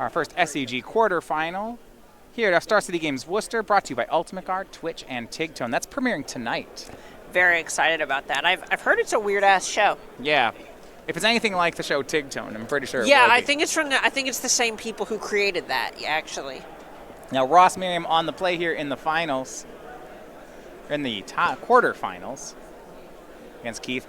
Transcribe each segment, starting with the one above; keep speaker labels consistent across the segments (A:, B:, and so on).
A: Our first SCG quarterfinal here at our Star City Games Worcester, brought to you by Ultimate Guard, Twitch, and Tigtone. That's premiering tonight.
B: Very excited about that. I've heard it's a weird-ass show.
A: Yeah. If it's anything like the show Tigtone, I'm pretty sure it
B: Yeah,
A: will be.
B: I think it's the same people who created that, actually.
A: Now, Ross Merriam on the play here in the finals, in the quarterfinals against Keith.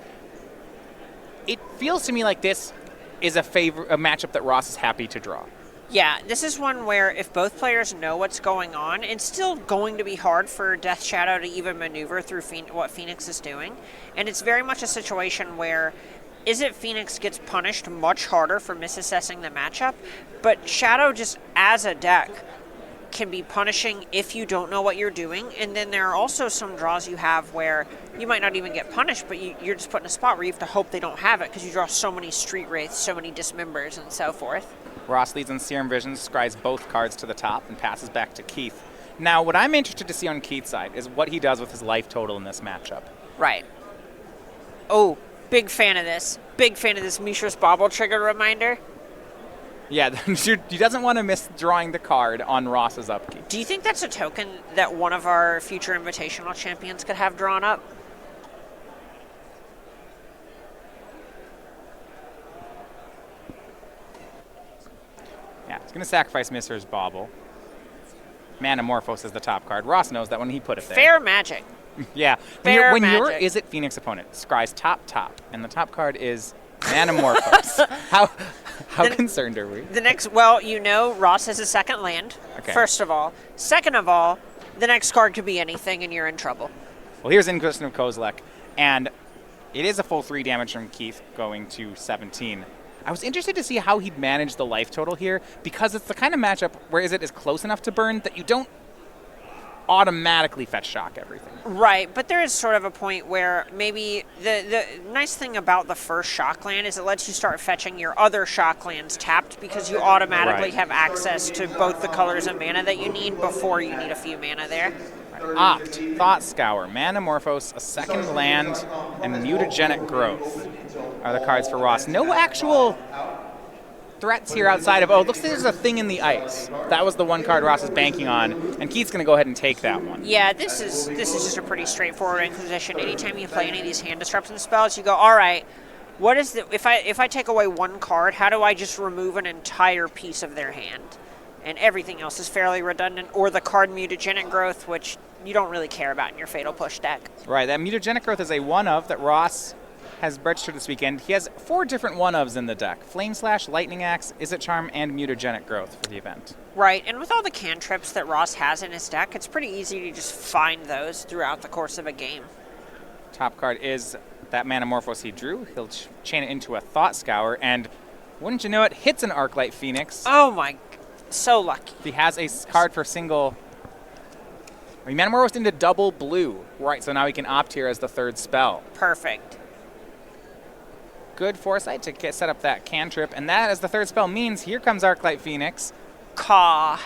A: It feels to me like this is a matchup that Ross is happy to draw.
B: Yeah, this is one where if both players know what's going on, it's still going to be hard for Death Shadow to even maneuver through what Phoenix is doing. And it's very much a situation where Phoenix gets punished much harder for misassessing the matchup, but Shadow just as a deck can be punishing if you don't know what you're doing. And then there are also some draws you have where you might not even get punished, but you're just put in a spot where you have to hope they don't have it because you draw so many Street Wraiths, so many Dismembers, and so forth.
A: Ross leads on Serum Vision, scries both cards to the top, and passes back to Keith. Now, what I'm interested to see on Keith's side is what he does with his life total in this matchup.
B: Right. Oh, big fan of this. Big fan of this Mishra's Bauble trigger reminder.
A: Yeah, he doesn't want to miss drawing the card on Ross's upkeep.
B: Do you think that's a token that one of our future Invitational champions could have drawn up?
A: Yeah, he's going to sacrifice Mishra's Bauble. Manamorphose is the top card. Ross knows that when he put it there.
B: Fair magic.
A: Yeah.
B: Fair
A: when your
B: magic.
A: Is It Phoenix opponent scries top, and the top card is Manamorphose. How concerned are we?
B: Ross has a second land,
A: Okay.
B: first of all. Second of all, the next card could be anything and you're in trouble.
A: Well, here's Inquisition of Kozilek, and it is a full 3 damage from Keith going to 17. I was interested to see how he'd manage the life total here, because it's the kind of matchup where is close enough to burn that you don't automatically fetch shock everything.
B: Right, but there is sort of a point where maybe the nice thing about the first shock land is it lets you start fetching your other shock lands tapped because you automatically
A: Right.
B: have access to both the colors of mana that you need before you need a few mana there.
A: Opt, Thought Scour, Manamorphose, a second land, and Mutagenic Growth are the cards for Ross. No actual threats here outside of, looks like there's a thing in the ice. That was the one card Ross is banking on, and Keith's going to go ahead and take that one.
B: Yeah, this is just a pretty straightforward Inquisition. Anytime you play any of these hand disruption spells, you go, all right, what is the if I take away one card, how do I just remove an entire piece of their hand? And everything else is fairly redundant, or the card Mutagenic Growth, which you don't really care about in your Fatal Push deck.
A: Right, that Mutagenic Growth is a one-of that Ross has registered this weekend. He has 4 different one-ofs in the deck. Flame Slash, Lightning Axe, Izzet Charm, and Mutagenic Growth for the event.
B: Right, and with all the cantrips that Ross has in his deck, it's pretty easy to just find those throughout the course of a game.
A: Top card is that Manamorphose he drew. He'll chain it into a Thought Scour, and wouldn't you know it, hits an Arclight Phoenix.
B: Oh my, so lucky.
A: He has a card for single. Manamorphose into double blue. Right, so now he can opt here as the third spell.
B: Perfect.
A: Good foresight to set up that cantrip, and that as the third spell means here comes Arclight Phoenix.
B: Caw.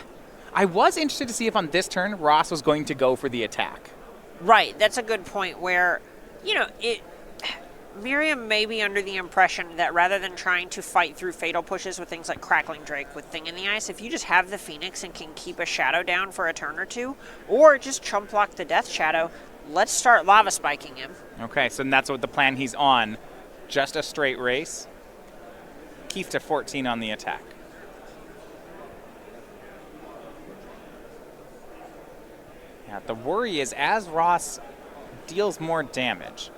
A: I was interested to see if on this turn Ross was going to go for the attack.
B: Right, that's a good point where, Merriam may be under the impression that rather than trying to fight through fatal pushes with things like Crackling Drake with Thing in the Ice, if you just have the Phoenix and can keep a Shadow down for a turn or two, or just chump block the Death Shadow, let's start lava spiking him.
A: Okay, so that's what the plan he's on. Just a straight race. Keith to 14 on the attack. Yeah, the worry is as Ross deals more damage,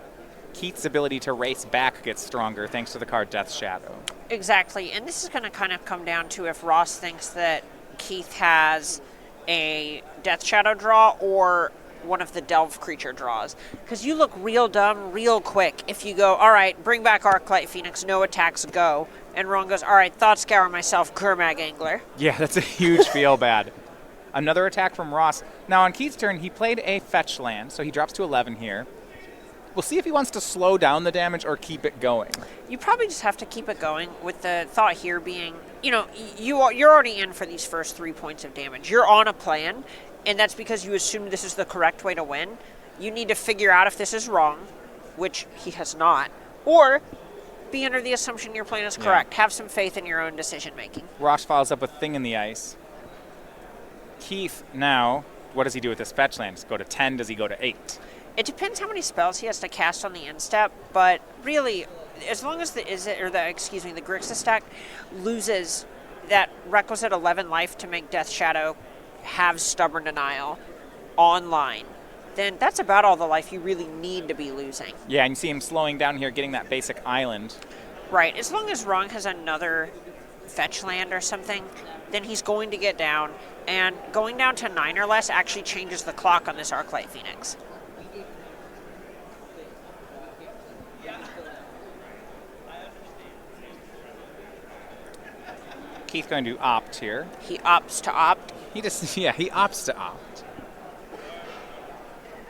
A: Keith's ability to race back gets stronger thanks to the card Death Shadow.
B: Exactly, and this is going to kind of come down to if Ross thinks that Keith has a Death Shadow draw or one of the Delve creature draws. Because you look real dumb real quick if you go, all right, bring back Arclight Phoenix, no attacks, go. And Rong goes, all right, Thought Scour myself, Gurmag Angler.
A: Yeah, that's a huge feel bad. Another attack from Ross. Now on Keith's turn, he played a fetch land, so he drops to 11 here. We'll see if he wants to slow down the damage or keep it going.
B: You probably just have to keep it going, with the thought here being, you're already in for these first 3 points of damage. You're on a plan, and that's because you assume this is the correct way to win. You need to figure out if this is wrong, which he has not, or be under the assumption your plan is correct.
A: Yeah.
B: Have some faith in your own decision making.
A: Ross follows up with Thing in the Ice. Keith now, what does he do with this fetch land? Does he go to 10? Does he go to 8?
B: It depends how many spells he has to cast on the end step, but really, as long as the Grixis stack loses that requisite 11 life to make Death Shadow have Stubborn Denial online, then that's about all the life you really need to be losing.
A: Yeah, and you see him slowing down here, getting that basic island.
B: Right. As long as Rong has another fetch land or something, then he's going to get down, and going down to 9 or less actually changes the clock on this Arclight Phoenix.
A: Keith going to opt here.
B: He opts to opt.
A: He opts to opt.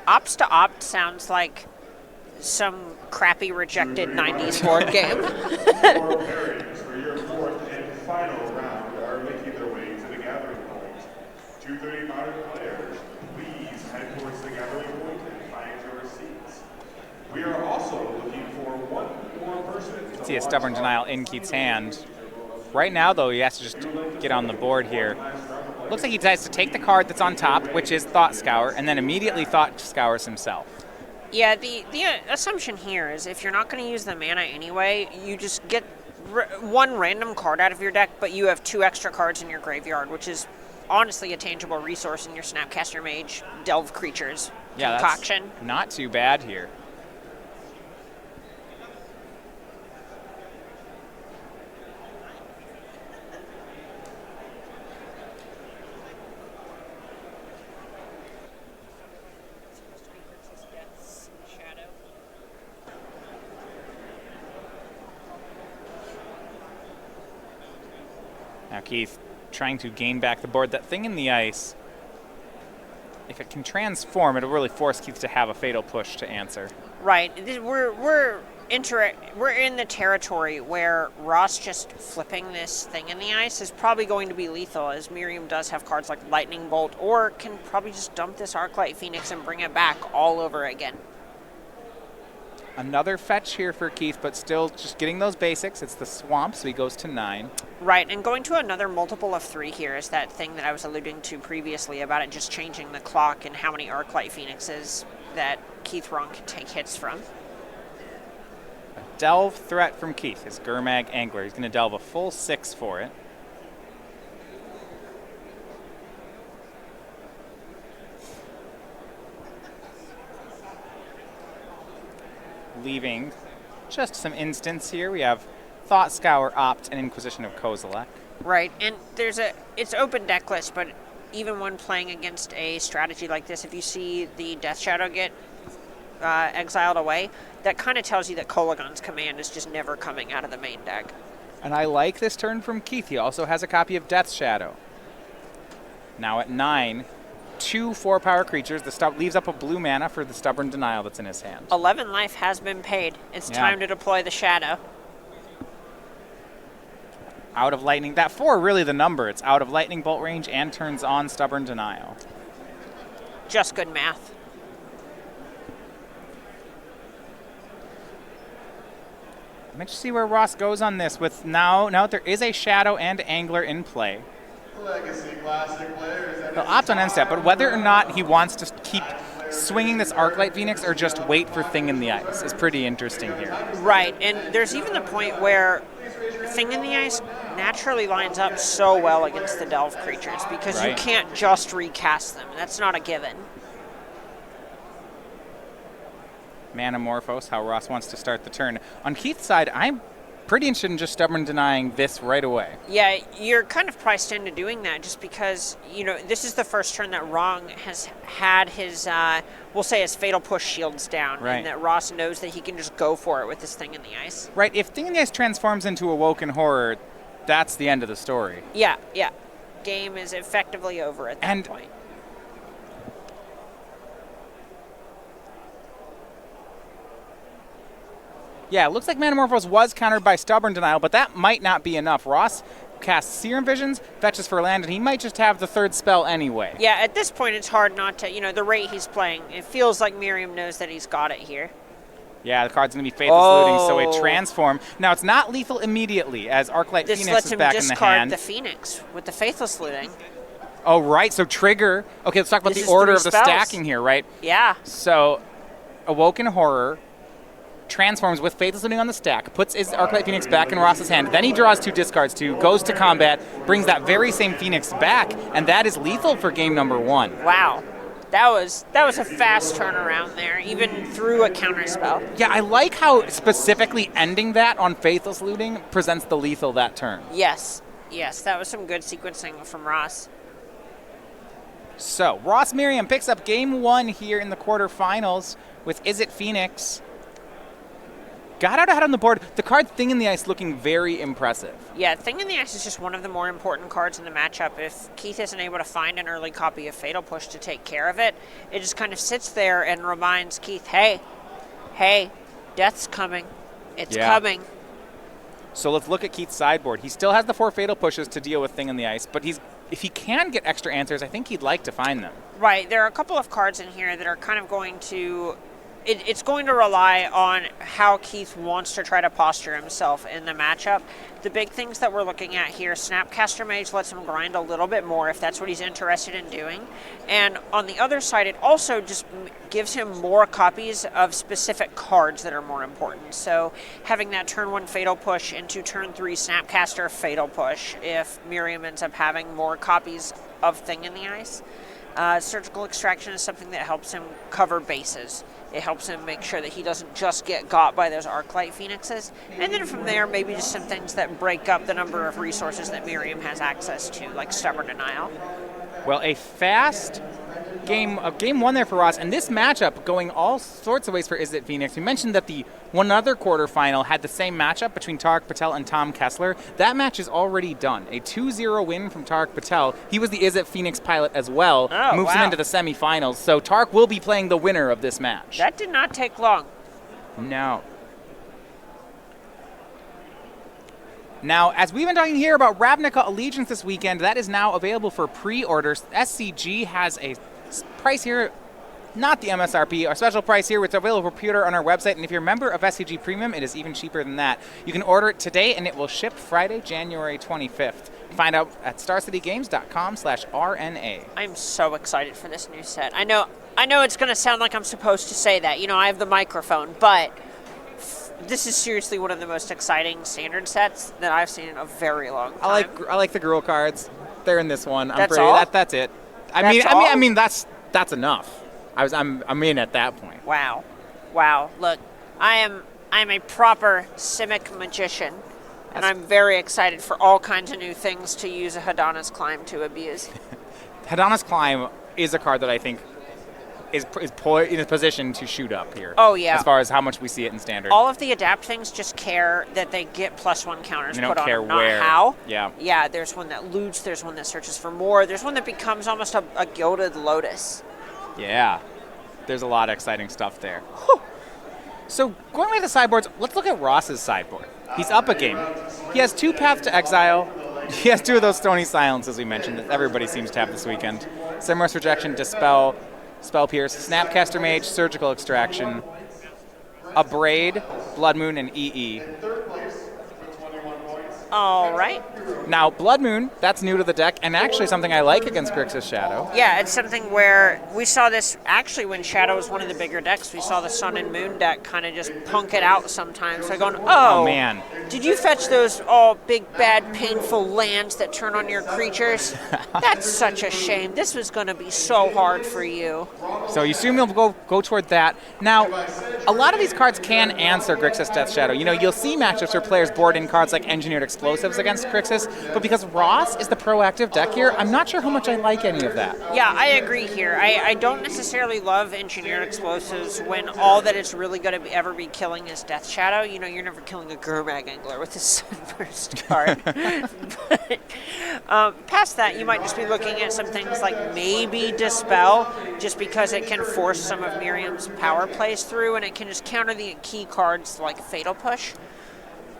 B: Opts to opt sounds like some crappy rejected 90s board game.
C: Four pairings for your fourth and final round are making their way to the gathering point. 2:30 modern players, please head towards the gathering point and find your seats. We are also looking for one more person.
A: See a Stubborn Denial in Keith's hand. Right now, though, he has to just get on the board here. Looks like he decides to take the card that's on top, which is Thought Scour, and then immediately Thought Scours himself.
B: Yeah, the assumption here is if you're not going to use the mana anyway, you just get one random card out of your deck, but you have 2 extra cards in your graveyard, which is honestly a tangible resource in your Snapcaster Mage Delve Creatures concoction.
A: That's not too bad here. Now Keith trying to gain back the board. That Thing in the Ice, if it can transform, it'll really force Keith to have a Fatal Push to answer.
B: Right. We're in the territory where Ross just flipping this Thing in the Ice is probably going to be lethal, as Merriam does have cards like Lightning Bolt, or can probably just dump this Arclight Phoenix and bring it back all over again.
A: Another fetch here for Keith, but still just getting those basics. It's the Swamp, so he goes to 9.
B: Right, and going to another multiple of 3 here is that thing that I was alluding to previously about it just changing the clock and how many Arclight Phoenixes that Keith Rong can take hits from.
A: A delve threat from Keith, his Gurmag Angler. He's going to delve a full 6 for it. Leaving just some instants here. We have Thought Scour, Opt, and Inquisition of Kozilek.
B: Right, and it's open deck list, but even when playing against a strategy like this, if you see the Death Shadow get exiled away, that kind of tells you that Kolagon's command is just never coming out of the main deck.
A: And I like this turn from Keith. He also has a copy of Death Shadow. Now at 9, 2 4-power creatures. The leaves up a blue mana for the Stubborn Denial that's in his hand.
B: 11 life has been paid. It's time to deploy the Shadow.
A: Out of Lightning. That 4 really the number. It's out of Lightning Bolt range and turns on Stubborn Denial.
B: Just good math.
A: I'm interested to see where Ross goes on this with now there is a Shadow and Angler in play.
C: Legacy Classic players.
A: He'll opt on end step, but whether or not he wants to keep swinging this Arclight Phoenix or just wait for Thing in the Ice is pretty interesting here.
B: Right, and there's even the point where Thing in the Ice naturally lines up so well against the Delve creatures because you can't just recast them. That's not a given.
A: Manamorphose, how Ross wants to start the turn. On Keith's side, I'm pretty interested in just Stubborn Denying this right away.
B: Yeah, you're kind of priced into doing that just because, this is the first turn that Rong has had his, we'll say his Fatal Push shields down.
A: Right.
B: And that Ross knows that he can just go for it with this Thing in the Ice.
A: Right, if Thing in the Ice transforms into Awoken Horror, that's the end of the story.
B: Yeah. Game is effectively over at that point.
A: Yeah, it looks like Manamorphose was countered by Stubborn Denial, but that might not be enough. Ross casts Serum Visions, fetches for land, and he might just have the 3rd spell anyway.
B: Yeah, at this point it's hard not to, the rate he's playing, it feels like Merriam knows that he's got it here.
A: Yeah, the card's going to be Faithless Looting, so a transform. Now, it's not lethal immediately, as Arclight
B: This
A: Phoenix
B: lets
A: is
B: him
A: back in the
B: discard
A: hand.
B: the Phoenix with the Faithless Looting.
A: Oh, right, so trigger. Okay, let's talk about
B: This
A: the
B: is
A: order
B: 3
A: of the
B: spells.
A: stacking here, right?
B: Yeah.
A: So, Awoken Horror transforms with Faithless Looting on the stack, puts his Arclight Phoenix back in Ross's hand, then he draws 2 discards, goes to combat, brings that very same Phoenix back, and that is lethal for game number 1.
B: Wow. That was a fast turnaround there, even through a counterspell.
A: Yeah, I like how specifically ending that on Faithless Looting presents the lethal that turn.
B: Yes, that was some good sequencing from Ross.
A: So, Ross Merriam picks up game 1 here in the quarterfinals with Is It Phoenix. Got out ahead on the board. The card Thing in the Ice looking very impressive.
B: Yeah, Thing in the Ice is just one of the more important cards in the matchup. If Keith isn't able to find an early copy of Fatal Push to take care of it, it just kind of sits there and reminds Keith, hey, death's coming. It's coming.
A: So let's look at Keith's sideboard. He still has the 4 Fatal Pushes to deal with Thing in the Ice, but if he can get extra answers, I think he'd like to find them.
B: Right, there are a couple of cards in here that are kind of going to... It's going to rely on how Keith wants to try to posture himself in the matchup. The big things that we're looking at here, Snapcaster Mage lets him grind a little bit more if that's what he's interested in doing. And on the other side, it also just gives him more copies of specific cards that are more important. So having that turn 1 Fatal Push into turn 3 Snapcaster Fatal Push if Merriam ends up having more copies of Thing in the Ice. Surgical Extraction is something that helps him cover bases. It helps him make sure that he doesn't just get got by those Arclight Phoenixes. And then from there, maybe just some things that break up the number of resources that Merriam has access to, like Stubborn Denial.
A: Well, a fast game 1 there for Ross, and this matchup going all sorts of ways for Is It Phoenix. We mentioned that the one other quarterfinal had the same matchup between Tarek Patel and Tom Kessler. That match is already done. A 2-0 win from Tarek Patel. He was the Is It Phoenix pilot as well. Moves him into the semifinals. So Tarek will be playing the winner of this match.
B: That did not take long.
A: No. Now, as we've been talking here about Ravnica Allegiance this weekend, that is now available for pre-orders. SCG has a price here, not the MSRP, our special price here, which is available for pre-order on our website. And if you're a member of SCG Premium, it is even cheaper than that. You can order it today, and it will ship Friday, January 25th. Find out at starcitygames.com/RNA.
B: I'm so excited for this new set. I know it's going to sound like I'm supposed to say that. You know, I have the microphone, but this is seriously one of the most exciting standard sets that I've seen in a very long time.
A: I like the Gruul cards. They're in this one.
B: That's all?
A: That's it. I mean that's enough. I'm in at that point.
B: Wow. Look, I am a proper Simic magician, and I'm very excited for all kinds of new things to use a Hadana's Climb to abuse.
A: Hadana's Climb is a card that I think is in a position to shoot up here.
B: Oh, yeah.
A: As far as how much we see it in standard.
B: All of the adapt things just care that they get +1 counters
A: They
B: put
A: don't
B: on
A: care
B: them, not
A: where.
B: how.
A: Yeah.
B: Yeah, there's one that loots, there's one that searches for more, there's one that becomes almost a Gilded Lotus.
A: Yeah. There's a lot of exciting stuff there. Whew. So going with the sideboards, let's look at Ross's sideboard. He's up a game. He has 2 Paths to Exile. He has 2 of those Stony Silences we mentioned that everybody seems to have this weekend. Simmer's Rejection, Dispel, Spell Pierce, Snapcaster Mage, Surgical Extraction, Abrade, Blood Moon, and EE.
B: All right.
A: Now, Blood Moon, that's new to the deck, and actually something I like against Grixis Shadow.
B: Yeah, it's something where we saw this actually when Shadow was one of the bigger decks. We saw the Sun and Moon deck kind of just punk it out sometimes. So going, oh
A: man,
B: did you fetch those all big, bad, painful lands that turn on your creatures? That's such a shame. This was going to be so hard for you.
A: So you assume you'll go toward that. Now, a lot of these cards can answer Grixis Death Shadow. You know, you'll see matchups where players board in cards like Engineered Explosives against Grixis, but because Ross is the proactive deck here, I'm not sure how much I like any of that.
B: Yeah, I agree here. I don't necessarily love Engineered Explosives when all that it's really going to ever be killing is Death Shadow. You know, you're never killing a Gurmag Angler with a Sunburst card. But past that, you might just be looking at some things like maybe Dispel, just because it can force some of Merriam's power plays through, and it can just counter the key cards like Fatal Push.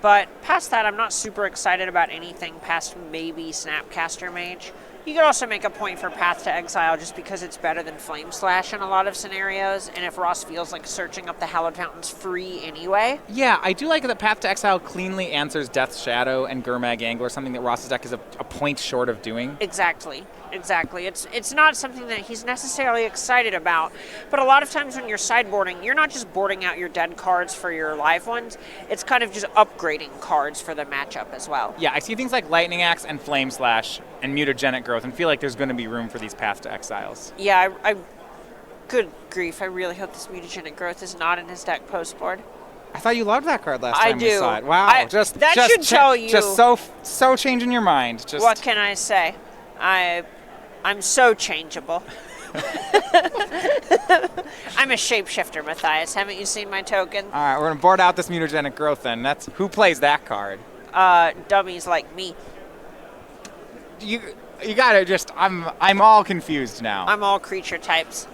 B: But past that, I'm not super excited about anything past maybe Snapcaster Mage. You could also make a point for Path to Exile just because it's better than Flame Slash in a lot of scenarios, and if Ross feels like searching up the Hallowed Fountain's free anyway.
A: Yeah, I do like that Path to Exile cleanly answers Death's Shadow and Gurmag Angler, something that Ross's deck is a point short of doing.
B: Exactly. It's not something that he's necessarily excited about, but a lot of times when you're sideboarding, you're not just boarding out your dead cards for your live ones, it's kind of just upgrading cards for the matchup as well.
A: Yeah, I see things like Lightning Axe and Flame Slash and Mutagenic Growth and feel like there's going to be room for these Path to Exiles.
B: Yeah, I good grief, I really hope this Mutagenic Growth is not in his deck postboard.
A: I thought you loved that card last time we saw it. Wow,
B: that should tell you.
A: Just so changing your mind. Just
B: what can I say? I'm so changeable. I'm a shapeshifter, Matthias. Haven't you seen my token?
A: All right, we're going to board out this Mutagenic Growth then. Who plays that card?
B: Dummies like me.
A: You got to just I'm all confused now.
B: I'm all creature types.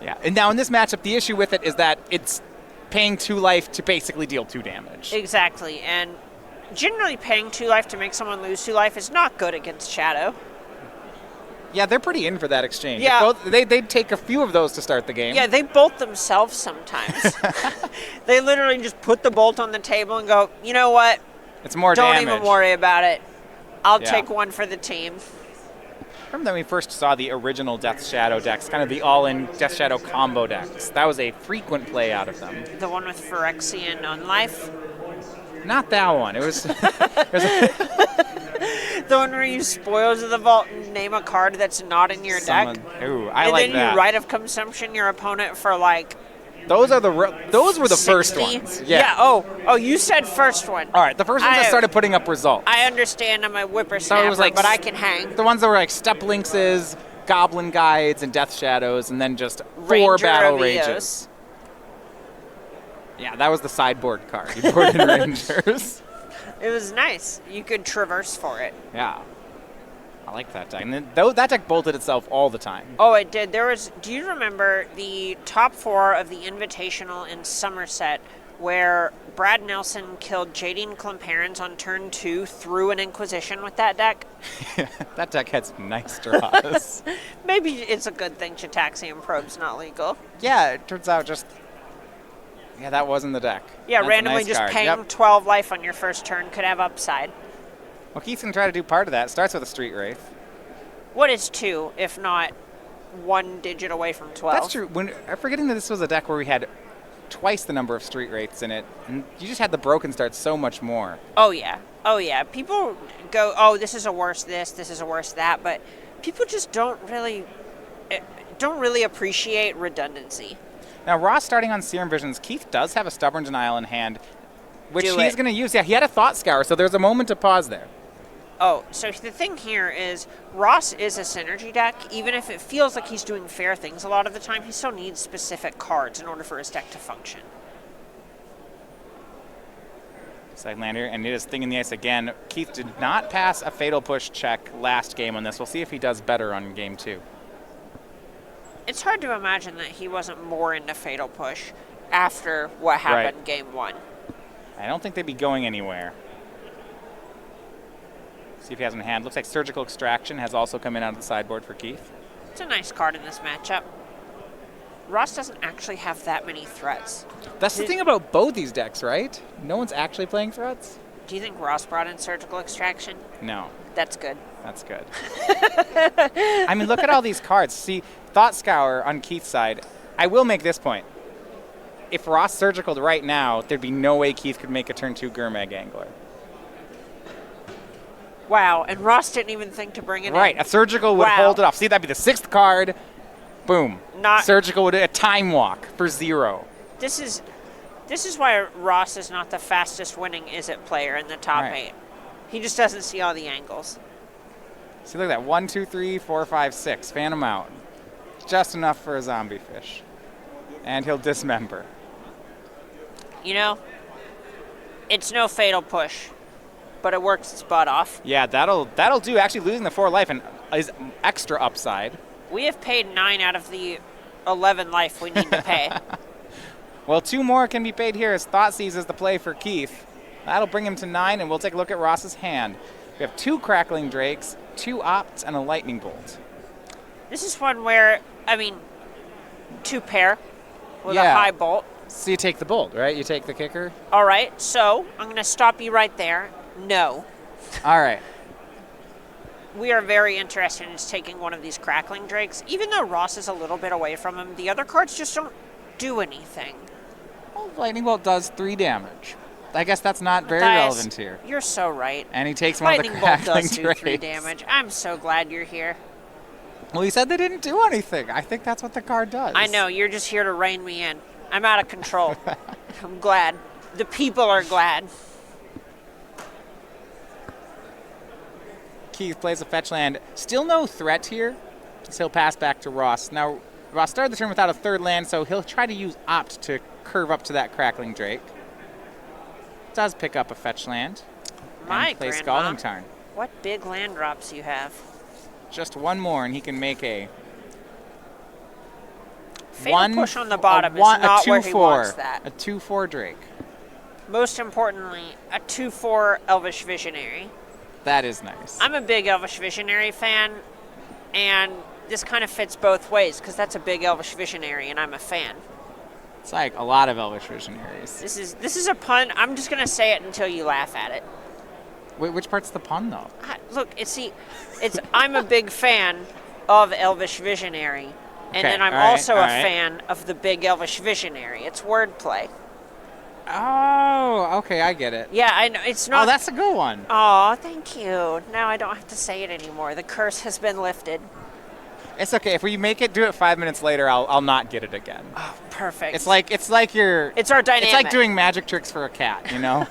A: Yeah. And now in this matchup the issue with it is that it's paying 2 life to basically deal 2 damage.
B: Exactly. And generally paying 2 life to make someone lose 2 life is not good against Shadow.
A: Yeah, they're pretty in for that exchange.
B: Yeah.
A: They'd take a few of those to start the game.
B: Yeah, they bolt themselves sometimes. They literally just put the bolt on the table and go, you know what?
A: It's more
B: Don't
A: damage.
B: even worry about it. I'll take one for the team.
A: Remember that we first saw the original Death Shadow decks, kind of the all-in Death Shadow combo decks. That was a frequent play out of them.
B: The one with Phyrexian Unlife?
A: Not that one. It was...
B: The one where you Spoils of the Vault and name a card that's not in your deck.
A: Ooh, I like that.
B: And then you Rite of Consumption your opponent for like...
A: Those were the
B: 60?
A: first ones.
B: Yeah. Oh, you said first one.
A: All right, the first ones that started putting up results.
B: I understand I'm a whippersnapper, but I can hang.
A: The ones that were like Step Lynxes, Goblin Guides, and Death Shadows, and then just 4
B: Ranger
A: Battle
B: of
A: Rages.
B: Eos.
A: Yeah, that was the sideboard card. You boarded Rangers.
B: It was nice. You could traverse for it.
A: Yeah. I like that deck. And then, that deck bolted itself all the time.
B: Oh, it did. Do you remember the top 4 of the Invitational in Somerset where Brad Nelson killed Jadine Clemparens on turn 2 through an Inquisition with that deck?
A: That deck had some nice draws.
B: Maybe it's a good thing Chitaxian Probe's not legal.
A: Yeah, it turns out yeah, that wasn't the deck.
B: Yeah,
A: That's
B: randomly
A: a nice
B: just
A: card.
B: paying 12 life on your first turn could have upside.
A: Well, Keith's going to try to do part of that. Starts with a Street Wraith.
B: What is 2, if not 1 digit away from 12?
A: That's true. I'm forgetting that this was a deck where we had twice the number of Street Wraiths in it, and you just had the broken start so much more.
B: Oh, yeah. People go, oh, this is a worse this is a worse that, but people just don't really appreciate redundancy.
A: Now, Ross starting on Serum Visions, Keith does have a Stubborn Denial in hand, which he's going to use. Yeah, he had a Thought Scour, so there's a moment to pause there.
B: Oh, so the thing here is Ross is a synergy deck. Even if it feels like he's doing fair things a lot of the time, he still needs specific cards in order for his deck to function.
A: Second land here, and it is Thing in the Ice again. Keith did not pass a Fatal Push check last game on this. We'll see if he does better on game 2.
B: It's hard to imagine that he wasn't more into Fatal Push after what happened game 1.
A: I don't think they'd be going anywhere. See if he has in hand. Looks like Surgical Extraction has also come in out of the sideboard for Keith.
B: It's a nice card in this matchup. Ross doesn't actually have that many threats.
A: That's the thing about both these decks, right? No one's actually playing threats?
B: Do you think Ross brought in Surgical Extraction?
A: No.
B: That's good.
A: That's good. I mean, look at all these cards. See, Thought Scour on Keith's side. I will make this point. If Ross surgicaled right now, there'd be no way Keith could make a turn 2 Gurmag Angler.
B: Wow, and Ross didn't even think to bring it in.
A: Right, a surgical would hold it off. See, that'd be the 6th card. Boom. Surgical would a Time Walk for 0.
B: This is why Ross is not the fastest winning Izzet player in the top 8. He just doesn't see all the angles.
A: See, look at that. 1, 2, 3, 4, 5, 6. Fan him out. Just enough for a zombie fish. And he'll dismember.
B: You know, it's no Fatal Push, but it works its butt off.
A: Yeah, that'll do. Actually, losing the 4 life and is extra upside.
B: We have paid 9 out of the 11 life we need to pay.
A: Well, 2 more can be paid here as Thoughtseize is the play for Keith. That'll bring him to 9, and we'll take a look at Ross's hand. We have 2 Crackling Drakes, 2 Opts, and a Lightning Bolt.
B: This is one where, 2 pair with a
A: Yeah.
B: high bolt.
A: So you take the Bolt, right? You take the kicker?
B: All right, so I'm going to stop you right there. No.
A: All right.
B: We are very interested in just taking one of these Crackling Drakes. Even though Ross is a little bit away from him, the other cards just don't do anything.
A: Well, Lightning Bolt does 3 damage. I guess that's not very
B: Matthias,
A: relevant here.
B: You're so right.
A: And he takes one
B: Lightning
A: of the
B: Bolt
A: Crackling
B: does do
A: Drakes.
B: 3 damage. I'm so glad you're here.
A: Well, he said they didn't do anything. I think that's what the card does.
B: I know, you're just here to rein me in. I'm out of control. I'm glad. The people are glad.
A: Keith plays a fetch land. Still no threat here, so he'll pass back to Ross. Now, Ross started the turn without a 3rd land, so he'll try to use Opt to curve up to that Crackling Drake. Does pick up a fetch land.
B: My
A: and play
B: grandma,
A: Scalding Tarn.
B: what big land drops you have.
A: Just one more, and he can make a
B: Fatal push on the bottom is not where he wants that.
A: A 2/4 Drake.
B: Most importantly, a 2/4 Elvish Visionary.
A: That is nice.
B: I'm a big Elvish Visionary fan, and this kind of fits both ways because that's a big Elvish Visionary, and I'm a fan.
A: It's like a lot of Elvish Visionaries.
B: This is a pun. I'm just gonna say it until you laugh at it.
A: Wait, which part's the pun, though?
B: Look, it's I'm a big fan of Elvish Visionary, and
A: Okay,
B: then I'm
A: all right,
B: also
A: all
B: a
A: right.
B: fan of the big Elvish Visionary. It's wordplay.
A: Oh, okay, I get it.
B: Yeah, I know it's not.
A: Oh, that's a good one.
B: Aw, thank you. Now I don't have to say it anymore. The curse has been lifted.
A: It's okay. If we make it do it 5 minutes later, I'll not get it again.
B: Oh, perfect.
A: It's like you're.
B: It's our dynamic.
A: It's like doing magic tricks for a cat, you know?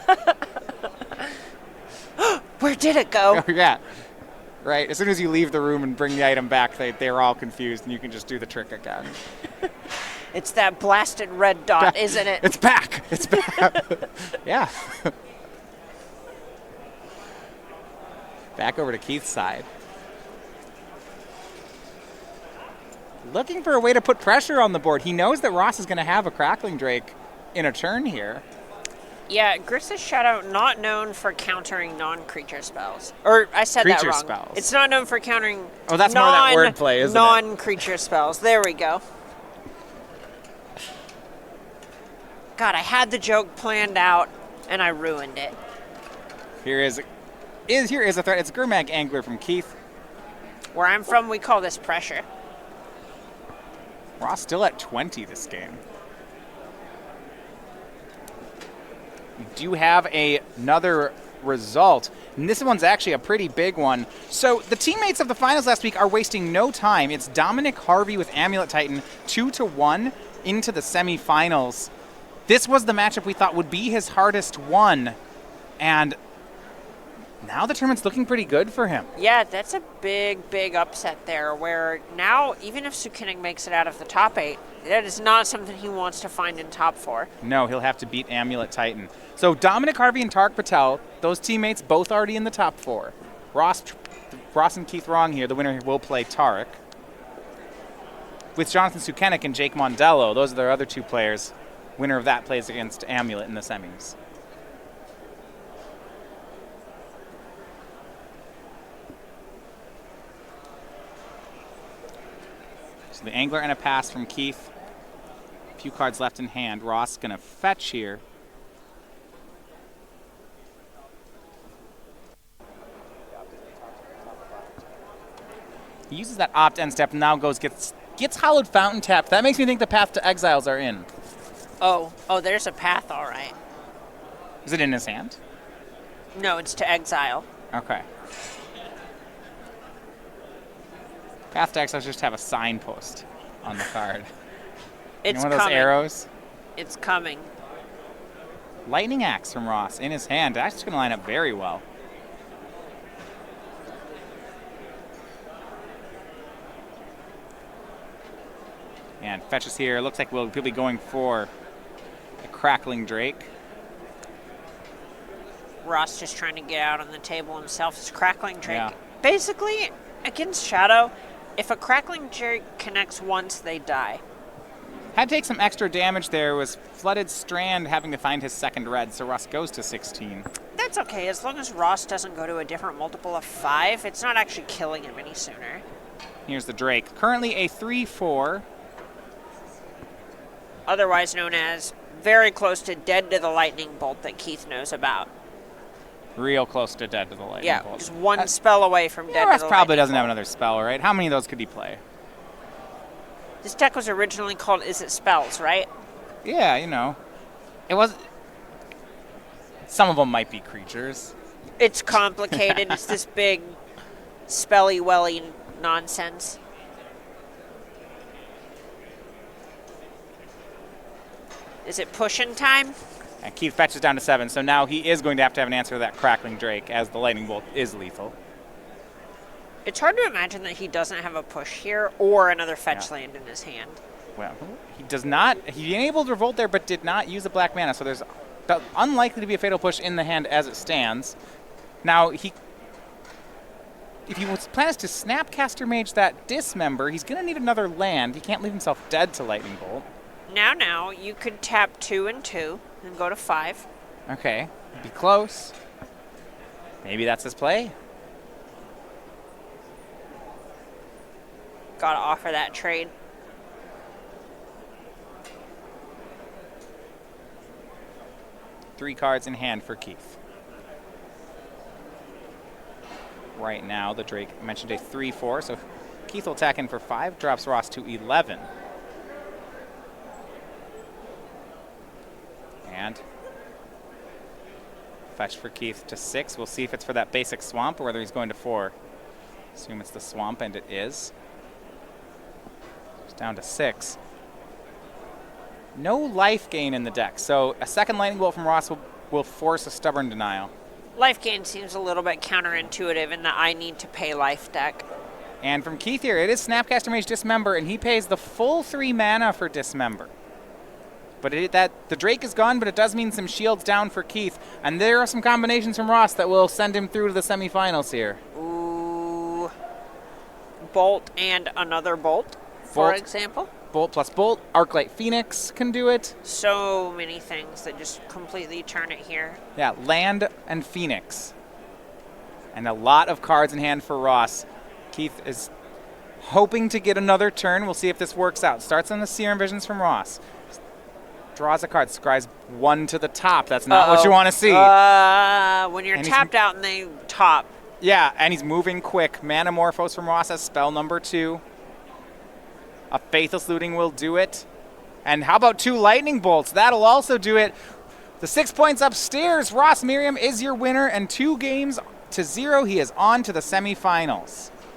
B: Where did it go?
A: Yeah. Right. As soon as you leave the room and bring the item back, they're all confused, and you can just do the trick again.
B: It's that blasted red dot, isn't it?
A: It's back. It's back. Yeah. Back over to Keith's side. Looking for a way to put pressure on the board. He knows that Ross is going to have a Crackling Drake in a turn here.
B: Yeah, Grixis Shadow not known for countering non-creature spells. Or I said
A: Creature
B: that wrong.
A: spells.
B: It's not known for countering
A: Oh, that's more of that wordplay, isn't it?
B: non-creature spells. There we go. God, I had the joke planned out and I ruined it.
A: Here is a threat. It's Gurmag Angler from Keith.
B: Where I'm from, we call this pressure.
A: Ross still at 20 this game. We do have another result, and this one's actually a pretty big one. So the teammates of the finals last week are wasting no time. It's Dominic Harvey with Amulet Titan 2-1 into the semifinals. This was the matchup we thought would be his hardest one, and now the tournament's looking pretty good for him.
B: Yeah, that's a big, big upset there where now, even if Sukinnik makes it out of the top 8, that is not something he wants to find in top 4.
A: No, he'll have to beat Amulet Titan. So Dominic Harvey and Tarek Patel, those teammates both already in the top 4. Ross and Keith Rong here, the winner will play Tarek. With Jonathan Sukinnik and Jake Mondello, those are their other 2 players. Winner of that plays against Amulet in the semis. So the Angler and a pass from Keith. A few cards left in hand. Ross going to fetch here. He uses that opt end step and now gets Hallowed Fountain tapped. That makes me think the Path to Exiles are in.
B: Oh, there's a path, all right.
A: Is it in his hand?
B: No, it's to exile.
A: Okay. Path to Exiles just have a signpost on the card.
B: It's
A: one of those
B: coming.
A: arrows.
B: It's coming.
A: Lightning Axe from Ross in his hand. That's going to line up very well. And fetches here. Looks like we'll be going for a Crackling Drake.
B: Ross just trying to get out on the table himself. It's Crackling Drake.
A: Yeah.
B: Basically, against Shadow, if a Crackling Drake connects once, they die.
A: Had to take some extra damage there. Was Flooded Strand having to find his second red, so Ross goes to 16.
B: That's okay. As long as Ross doesn't go to a different multiple of 5, it's not actually killing him any sooner.
A: Here's the Drake. Currently a 3-4.
B: Otherwise known as very close to dead to the lightning bolt that Keith knows about.
A: Real close to dead to the lightning bolt.
B: Just one spell away from dead to the
A: Ross
B: lightning
A: probably doesn't
B: bolt.
A: have another spell, right? How many of those could he play?
B: This deck was originally called Is It Spells, right?
A: Yeah, you know. It was... Some of them might be creatures.
B: It's complicated. It's this big spelly-welly nonsense. Is it pushing time?
A: And Keith fetches down to 7, so now he is going to have an answer to that Crackling Drake, as the lightning bolt is lethal.
B: It's hard to imagine that he doesn't have a push here or another fetch land in his hand.
A: Well, he does not. He enabled Revolt there, but did not use a black mana, so there's unlikely to be a fatal push in the hand as it stands. Now, if he plans to Snapcaster Mage that Dismember, he's going to need another land. He can't leave himself dead to Lightning Bolt.
B: Now, you could tap 2 and 2 and go to 5.
A: Okay, be close. Maybe that's his play.
B: Gotta offer that trade.
A: Three cards in hand for Keith. Right now, the Drake mentioned a 3-4, so Keith will attack in for 5, drops Ross to 11. And fetch for Keith to 6. We'll see if it's for that basic swamp or whether he's going to 4. Assume it's the swamp, and it is. It's down to 6. No life gain in the deck, so a second lightning bolt from Ross will force a stubborn denial.
B: Life gain seems a little bit counterintuitive in the I need to pay life deck.
A: And from Keith here, it is Snapcaster Mage Dismember, and he pays the full 3 mana for Dismember. But the Drake is gone, but it does mean some shields down for Keith. And there are some combinations from Ross that will send him through to the semifinals here.
B: Ooh. Bolt and another bolt, for example.
A: Bolt plus Bolt. Arclight Phoenix can do it.
B: So many things that just completely turn it here.
A: Yeah, Land and Phoenix. And a lot of cards in hand for Ross. Keith is hoping to get another turn. We'll see if this works out. Starts on the Serum Visions from Ross. Draws a card, scries 1 to the top. That's not what you want to see.
B: When you're tapped out and they top.
A: Yeah, and he's moving quick. Manamorphose from Ross as spell number 2. A Faithless Looting will do it. And how about 2 Lightning Bolts? That'll also do it. The 6 points upstairs. Ross Merriam is your winner, and 2 games to 0. He is on to the semifinals.